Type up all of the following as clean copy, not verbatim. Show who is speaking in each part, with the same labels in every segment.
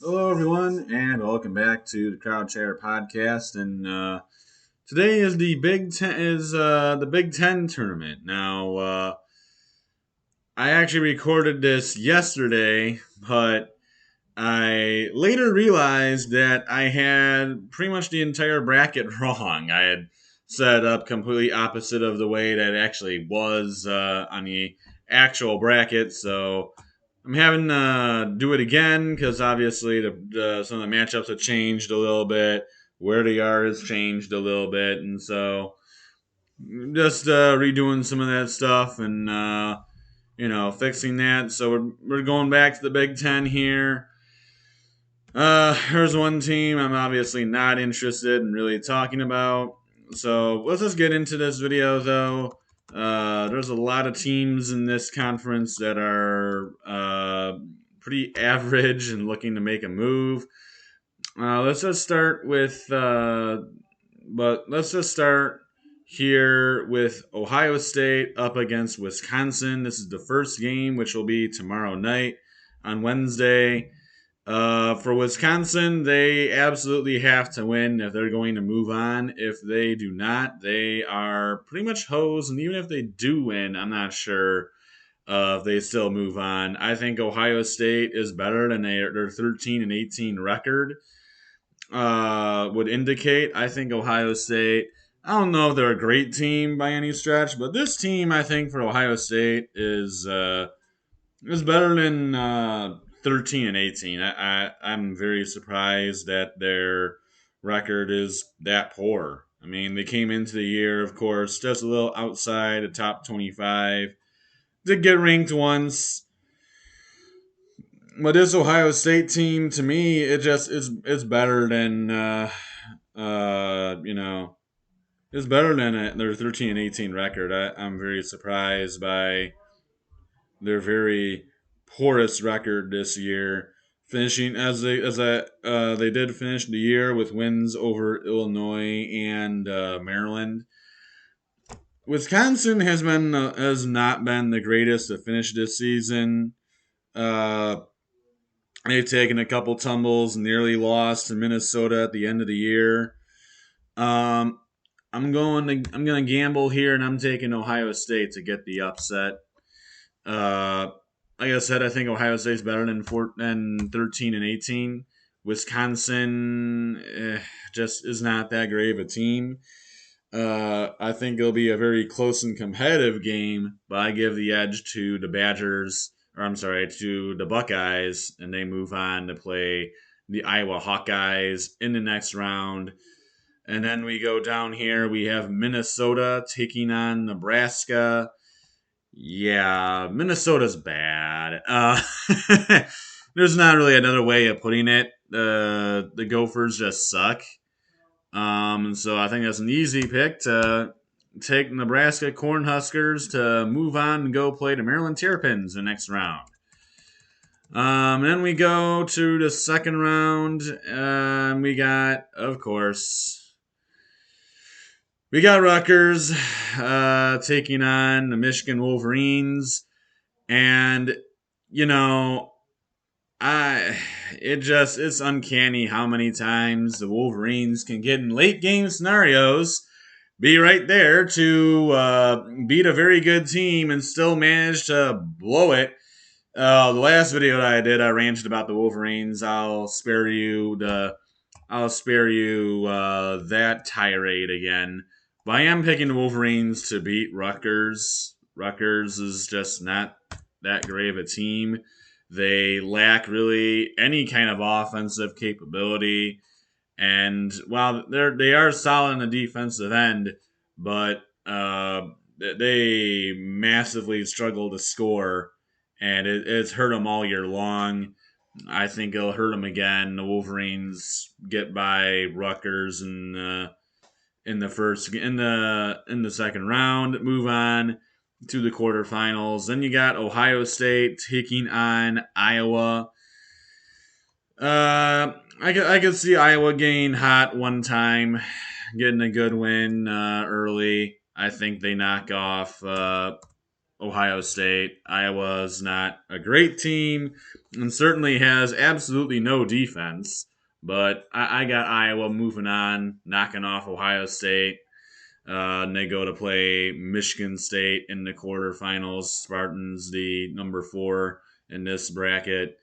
Speaker 1: Hello, everyone, and welcome back to the Crowd Chair Podcast. And today is the Big Ten tournament. Now, I actually recorded this yesterday, but I later realized that I had pretty much the entire bracket wrong. I had set up completely opposite of the way that it actually was on the actual bracket. So I'm having to do it again because obviously some of the matchups have changed a little bit. Where they are has changed a little bit, and so just redoing some of that stuff and fixing that. So we're going back to the Big Ten here. Here's one team I'm obviously not interested in really talking about. So let's just get into this video though. There's a lot of teams in this conference that are pretty average and looking to make a move. Let's just start with, but let's just start here with Ohio State up against Wisconsin. This is the first game, which will be tomorrow night on Wednesday. For Wisconsin, they absolutely have to win if they're going to move on. If they do not, they are pretty much hosed. And even if they do win, I'm not sure if they still move on. I think Ohio State is better than their 13-18 record would indicate. I think Ohio State. I don't know if they're a great team by any stretch, but this team, I think, for Ohio State is better than 13-18. I'm very surprised that their record is that poor. I mean, they came into the year, of course, just a little outside the top 25. Did get ranked once, but this Ohio State team, to me, it just is it's better than you know it's better than their 13-18 record. I'm very surprised by their very poorest record this year, finishing they did finish the year with wins over Illinois and Maryland. Wisconsin has not been the greatest to finish this season. Uh, they've taken a couple tumbles, nearly lost to Minnesota at the end of the year. Um, I'm gonna gamble here, and I'm taking Ohio State to get the upset. Uh, like I said, I think Ohio State's better than 13-18. Wisconsin just is not that great of a team. I think it'll be a very close and competitive game, but I give the edge to the Badgers, or I'm sorry, to the Buckeyes, and they move on to play the Iowa Hawkeyes in the next round. And then we go down here. We have Minnesota taking on Nebraska. Yeah, Minnesota's bad. There's not really another way of putting it. The Gophers just suck. And so I think that's an easy pick to take Nebraska Cornhuskers to move on and go play the Maryland Terrapins the next round. Then we go to the second round, and we got, of course, we got Rutgers taking on the Michigan Wolverines, and you know, it's uncanny how many times the Wolverines can get in late game scenarios, be right there to beat a very good team and still manage to blow it. The last video that I did, I ranted about the Wolverines. I'll spare you that tirade again. But I am picking the Wolverines to beat Rutgers. Rutgers is just not that great of a team. They lack really any kind of offensive capability. And while they are solid in the defensive end, but they massively struggle to score, and it's hurt them all year long. I think it'll hurt them again. The Wolverines get by Rutgers in the second round, move on to the quarterfinals. Then you got Ohio State taking on Iowa. I could see Iowa getting hot one time, getting a good win early. I think they knock off Ohio State. Iowa's not a great team and certainly has absolutely no defense. But I got Iowa moving on, knocking off Ohio State. And they go to play Michigan State in the quarterfinals. Spartans, the number 4 in this bracket.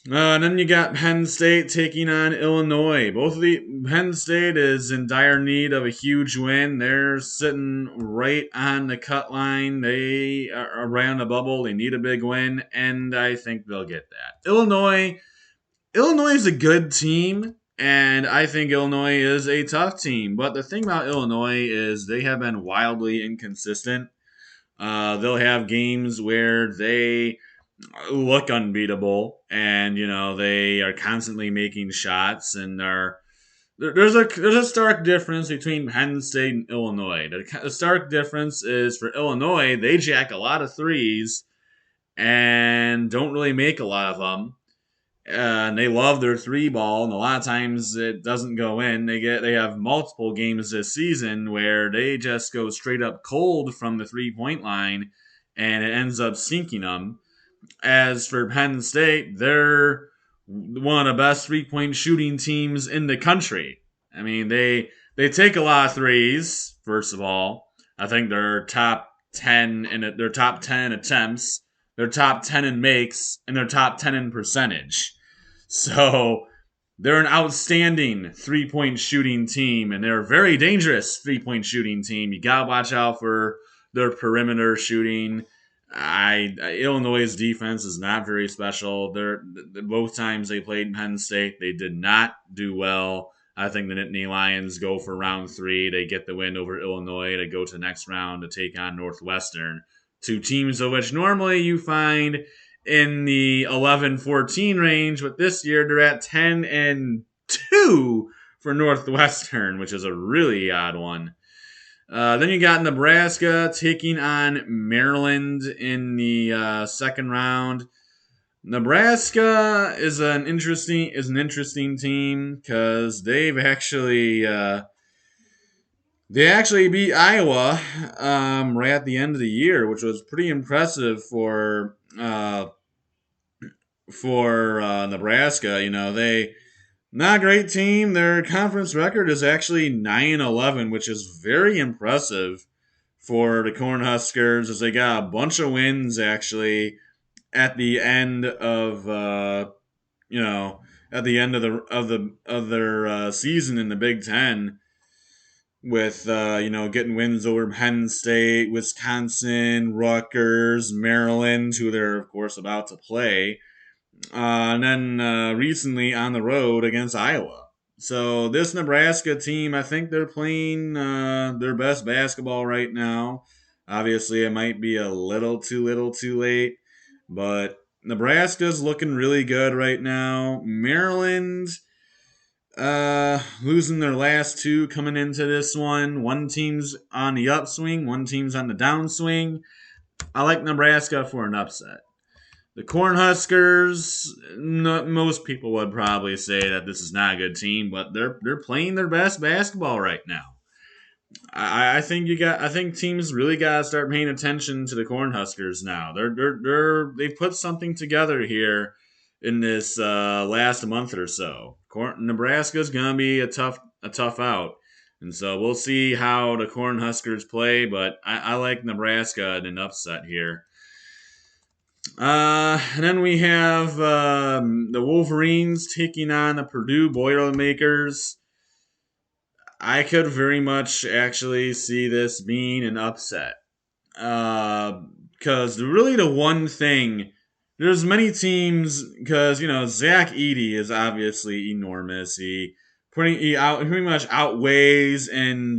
Speaker 1: And then you got Penn State taking on Illinois. Penn State is in dire need of a huge win. They're sitting right on the cut line. They are around the bubble. They need a big win, and I think they'll get that. Illinois is a good team, and I think Illinois is a tough team. But the thing about Illinois is they have been wildly inconsistent. They'll have games where they look unbeatable, and they are constantly making shots, and there's a stark difference between Penn State and Illinois. The stark difference is for Illinois, they jack a lot of threes and don't really make a lot of them. And they love their three ball, and a lot of times it doesn't go in. They have multiple games this season where they just go straight up cold from the 3-point line, and it ends up sinking them. As for Penn State, they're one of the best 3-point shooting teams in the country. I mean, they take a lot of threes. First of all, I think they're top 10 in their top 10 attempts, they're top 10 in makes, and they're top 10 in percentage. So they're an outstanding 3-point shooting team, and they're a very dangerous 3-point shooting team. You gotta watch out for their perimeter shooting. Illinois' defense is not very special. Both times they played Penn State, they did not do well. I think the Nittany Lions go for round 3. They get the win over Illinois to go to the next round to take on Northwestern. 2 teams of which normally you find in the 11-14 range, but this year they're at 10-2 for Northwestern, which is a really odd one. Then you got Nebraska taking on Maryland in the second round. Nebraska is an interesting team because they actually beat Iowa right at the end of the year, which was pretty impressive for Nebraska. They not a great team. Their conference record is actually 9-11, which is very impressive for the Cornhuskers, as they got a bunch of wins actually at the end of their season in the Big Ten, with getting wins over Penn State, Wisconsin, Rutgers, Maryland, who they're of course about to play. And then recently on the road against Iowa. So this Nebraska team, I think they're playing their best basketball right now. Obviously, it might be a little too late, but Nebraska's looking really good right now. Maryland losing their last 2 coming into this one. One team's on the upswing, one team's on the downswing. I like Nebraska for an upset. The Cornhuskers, most people would probably say that this is not a good team, but they're playing their best basketball right now. I think teams really got to start paying attention to the Cornhuskers now. They've put something together here in this last month or so. Nebraska's gonna be a tough out, and so we'll see how the Cornhuskers play. But I like Nebraska in an upset here. And then we have the Wolverines taking on the Purdue Boilermakers. I could very much actually see this being an upset. Because really the one thing, there's many teams, because, Zach Edey is obviously enormous. He pretty much outweighs and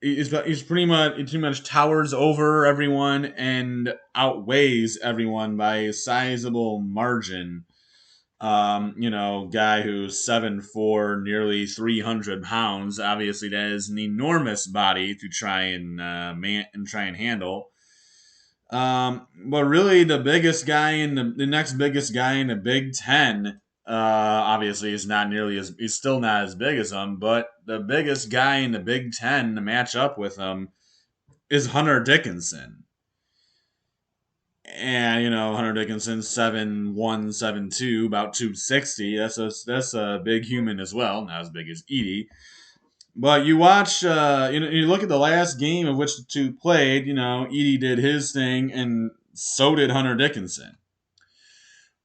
Speaker 1: he's pretty much towers over everyone and outweighs everyone by a sizable margin. Guy who's 7'4", nearly 300 pounds. Obviously, that is an enormous body to try and handle. But really, the biggest guy the next biggest guy in the Big Ten, obviously, he's still not as big as him. But the biggest guy in the Big Ten to match up with him is Hunter Dickinson. And Hunter Dickinson 7'1", 7'2", about 260. That's a big human as well, not as big as Edie. But you watch, you look at the last game of which the two played. Edie did his thing, and so did Hunter Dickinson.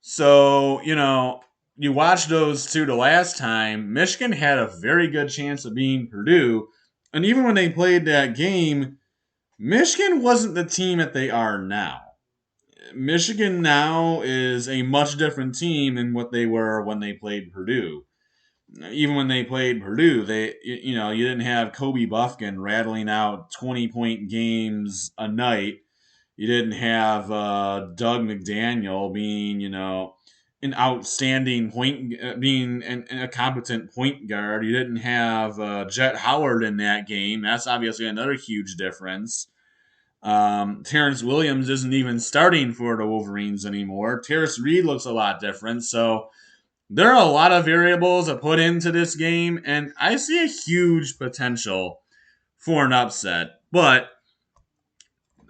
Speaker 1: So you watch those two the last time. Michigan had a very good chance of beating Purdue, and even when they played that game, Michigan wasn't the team that they are now. Michigan now is a much different team than what they were when they played Purdue. Even when they played Purdue, you didn't have Kobe Buffkin rattling out 20-point games a night. You didn't have Doug McDaniel being an outstanding being a competent point guard. You didn't have Jet Howard in that game. That's obviously another huge difference. Terrence Williams isn't even starting for the Wolverines anymore. Terrace Reed looks a lot different. So there are a lot of variables that put into this game, and I see a huge potential for an upset. But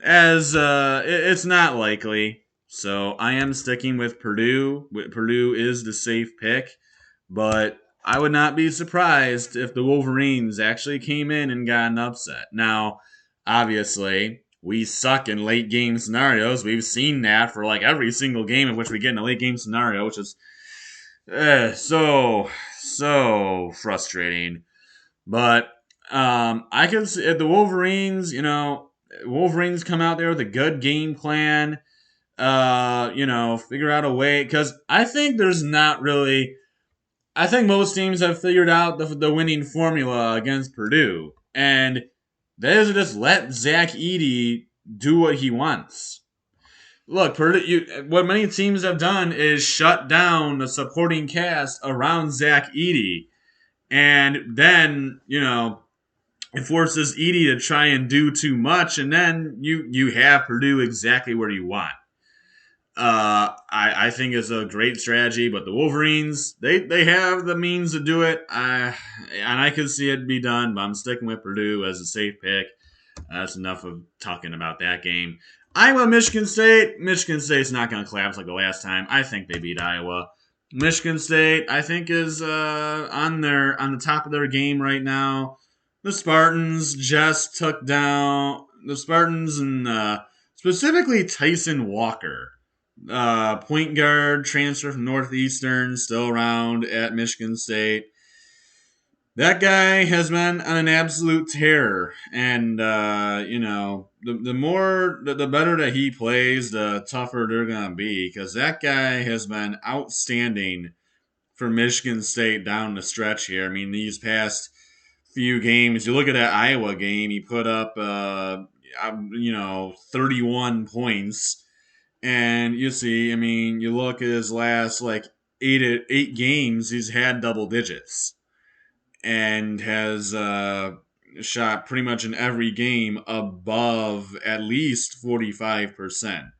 Speaker 1: as it's not likely, so I am sticking with Purdue. Purdue is the safe pick, but I would not be surprised if the Wolverines actually came in and got an upset. Now, obviously, we suck in late game scenarios. We've seen that for like every single game in which we get in a late game scenario, which is so frustrating. But I can see if the Wolverines, Wolverines come out there with a good game plan. Figure out a way, because I think there's not really. I think most teams have figured out the winning formula against Purdue, and that is to just let Zach Edey do what he wants. Look, Purdue, what many teams have done is shut down the supporting cast around Zach Edey, and then it forces Edey to try and do too much, and then you have Purdue exactly where you want. I think it's a great strategy, but the Wolverines, they have the means to do it. And I could see it be done, but I'm sticking with Purdue as a safe pick. That's enough of talking about that game. Iowa, Michigan State. Michigan State's not going to collapse like the last time. I think they beat Iowa. Michigan State, I think, is on the top of their game right now. The Spartans just took down the Spartans and specifically Tyson Walker, point guard, transfer from Northeastern, still around at Michigan State. That guy has been on an absolute tear, and the better that he plays, the tougher they're gonna be. Because that guy has been outstanding for Michigan State down the stretch here. I mean, these past few games, you look at that Iowa game, he put up 31 points. And you see, I mean, you look at his last like eight games, he's had double digits and has shot pretty much in every game above at least 45%.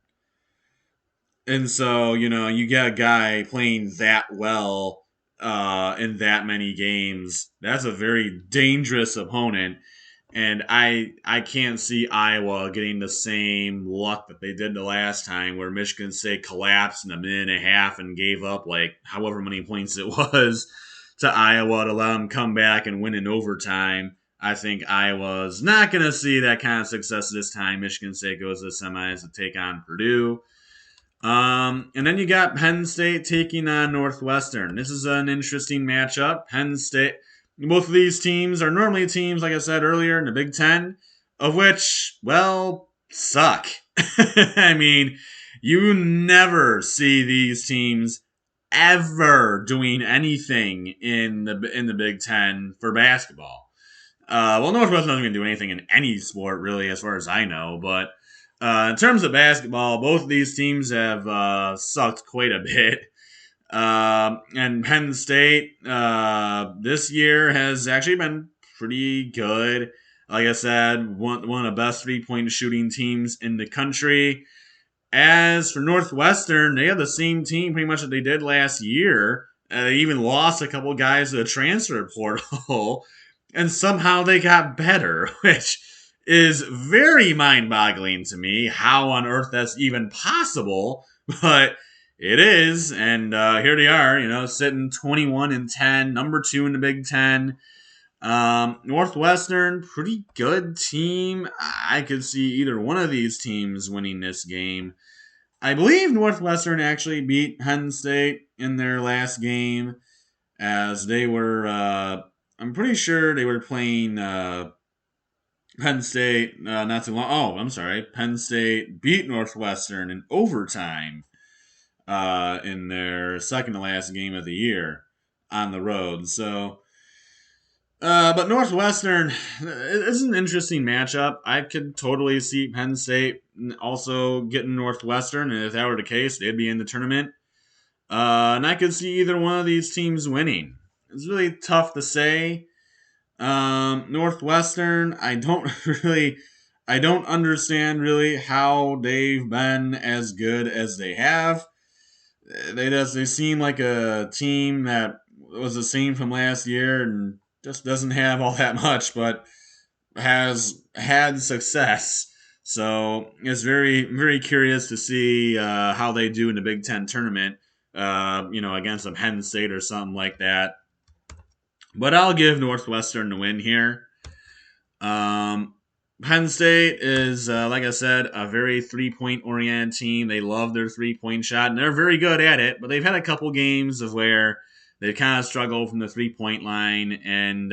Speaker 1: And so, you get a guy playing that well in that many games. That's a very dangerous opponent. And I can't see Iowa getting the same luck that they did the last time, where Michigan State collapsed in a minute and a half and gave up like however many points it was to Iowa to let them come back and win in overtime. I think Iowa's not going to see that kind of success this time. Michigan State goes to the semis to take on Purdue. And then you got Penn State taking on Northwestern. This is an interesting matchup. Penn State, both of these teams are normally teams, like I said earlier, in the Big Ten, of which, well, suck. I mean, you never see these teams ever doing anything in the Big Ten for basketball. Northwestern doesn't even do anything in any sport, really, as far as I know, but in terms of basketball, both of these teams have sucked quite a bit. And Penn State this year has actually been pretty good. Like I said, one of the best three-point shooting teams in the country. As for Northwestern, they have the same team pretty much that they did last year. They even lost a couple guys to the transfer portal, and somehow they got better, which is very mind-boggling to me. How on earth that's even possible, but it is. And here they are, sitting 21-10, number 2 in the Big Ten. Northwestern, pretty good team. I could see either one of these teams winning this game. I believe Northwestern actually beat Penn State in their last game, as they were. I'm pretty sure they were playing Penn State not too long. Oh, I'm sorry. Penn State beat Northwestern in overtime in their second to last game of the year on the road. So, but Northwestern is an interesting matchup. I could totally see Penn State also getting Northwestern, and if that were the case, they'd be in the tournament. And I could see either one of these teams winning. It's really tough to say. Northwestern, I don't understand really how they've been as good as they have. They seem like a team that was the same from last year and just doesn't have all that much, but has had success. So it's very, very curious to see how they do in the Big Ten tournament, against a Penn State or something like that. But I'll give Northwestern the win here. Um, Penn State is, like I said, a very 3-point oriented team. They love their 3-point shot, and they're very good at it. But they've had a couple games of where they kind of struggle from the 3-point line, and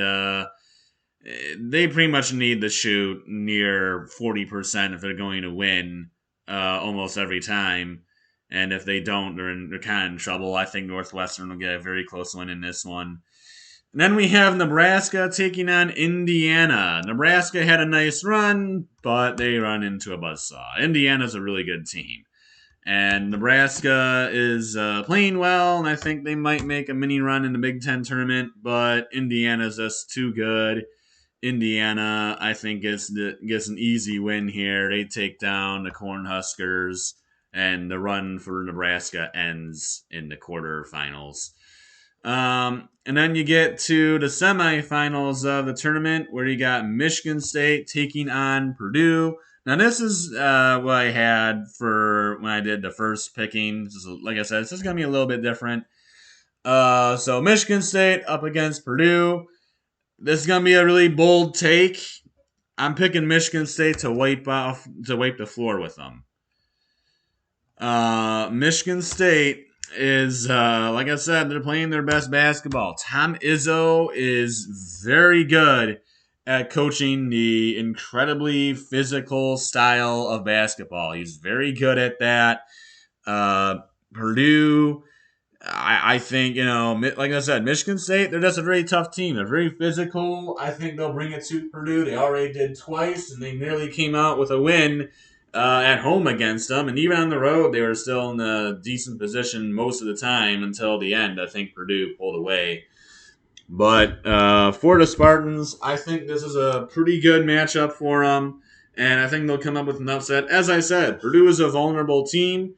Speaker 1: they pretty much need to shoot near 40% if they're going to win almost every time. And if they don't, they're kind of in trouble. I think Northwestern will get a very close win in this one. And then we have Nebraska taking on Indiana. Nebraska had a nice run, but they run into a buzzsaw. Indiana's a really good team. And Nebraska is playing well, and I think they might make a mini run in the Big Ten tournament, but Indiana's just too good. Indiana, I think, gets an easy win here. They take down the Cornhuskers, and the run for Nebraska ends in the quarterfinals. And then you get to the semifinals of the tournament where you got Michigan State taking on Purdue. Now, this is what I had for when I did the first picking. Like I said, this is going to be a little bit different. So Michigan State up against Purdue. This is going to be a really bold take. I'm picking Michigan State to wipe the floor with them. Michigan State is, like I said, they're playing their best basketball. Tom Izzo is very good at coaching the incredibly physical style of basketball. He's very good at that. Purdue, I think, like I said, Michigan State, they're just a very tough team. They're very physical. I think they'll bring it to Purdue. They already did twice, and they nearly came out with a win at home against them. And even on the road, they were still in a decent position most of the time until the end. I think Purdue pulled away. But for the Spartans, I think this is a pretty good matchup for them. And I think they'll come up with an upset. As I said, Purdue is a vulnerable team.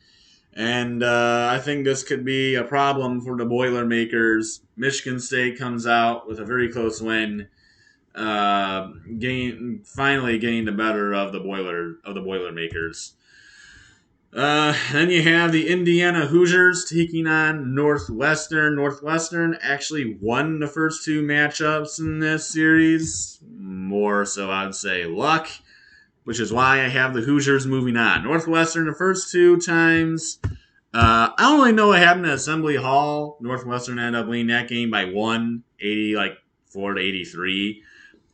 Speaker 1: And I think this could be a problem for the Boilermakers. Michigan State comes out with a very close win, finally getting the better of the Boilermakers. Then you have the Indiana Hoosiers taking on Northwestern. Northwestern actually won the first two matchups in this series. More so, I would say luck, which is why I have the Hoosiers moving on. Northwestern the first two times. I don't really know what happened at Assembly Hall. Northwestern ended up winning that game by 4 to 83.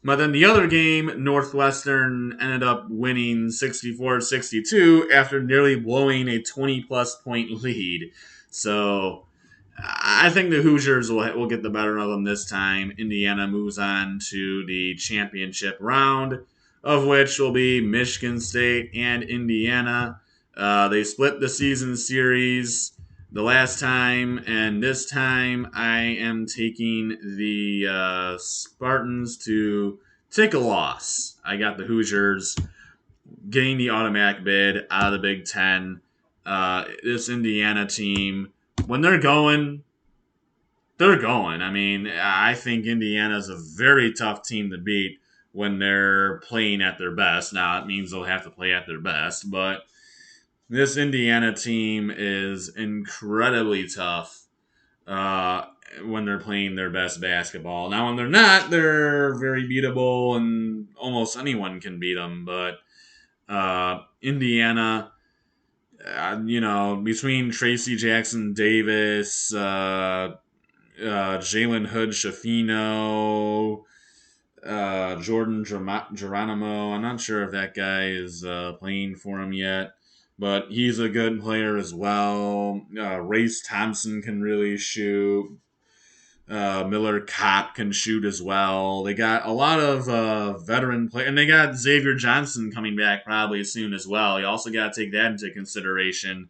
Speaker 1: But then the other game, Northwestern ended up winning 64-62 after nearly blowing a 20-plus point lead. So I think the Hoosiers will get the better of them this time. Indiana moves on to the championship round, of which will be Michigan State and Indiana. They split the season series the last time, and this time I am taking the Spartans to take a loss. I got the Hoosiers getting the automatic bid out of the Big Ten. This Indiana team, when they're going, they're going. I mean, I think Indiana's a very tough team to beat when they're playing at their best. Now, it means they'll have to play at their best, but this Indiana team is incredibly tough uh, when they're playing their best basketball. Now, when they're not, they're very beatable, and almost anyone can beat them. But Indiana, between Tracy Jackson Davis, Jalen Hood Shafino, Jordan Geronimo. I'm not sure if that guy is playing for him yet, but he's a good player as well. Race Thompson can really shoot. Miller Kopp can shoot as well. They got a lot of veteran players, and they got Xavier Johnson coming back probably soon as well. You also got to take that into consideration.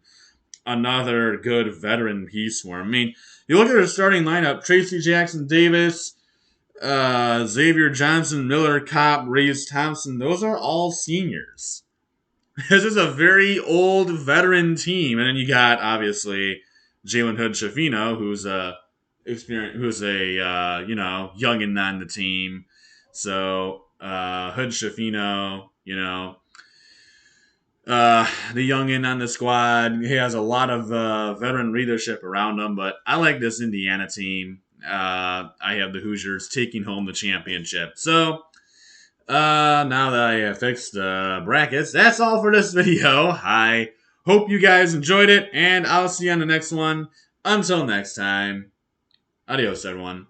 Speaker 1: Another good veteran piece for him. I mean, you look at their starting lineup: Tracy Jackson Davis, Xavier Johnson, Miller Kopp, Race Thompson. Those are all seniors. This is a very old veteran team, and then you got obviously Jalen Hood Shafino, who's a youngin on the team. So Hood Shafino, the youngin on the squad. He has a lot of veteran leadership around him, but I like this Indiana team. I have the Hoosiers taking home the championship. So now that I have fixed the brackets, that's all for this video. I hope you guys enjoyed it, and I'll see you on the next one. Until next time, adios, everyone.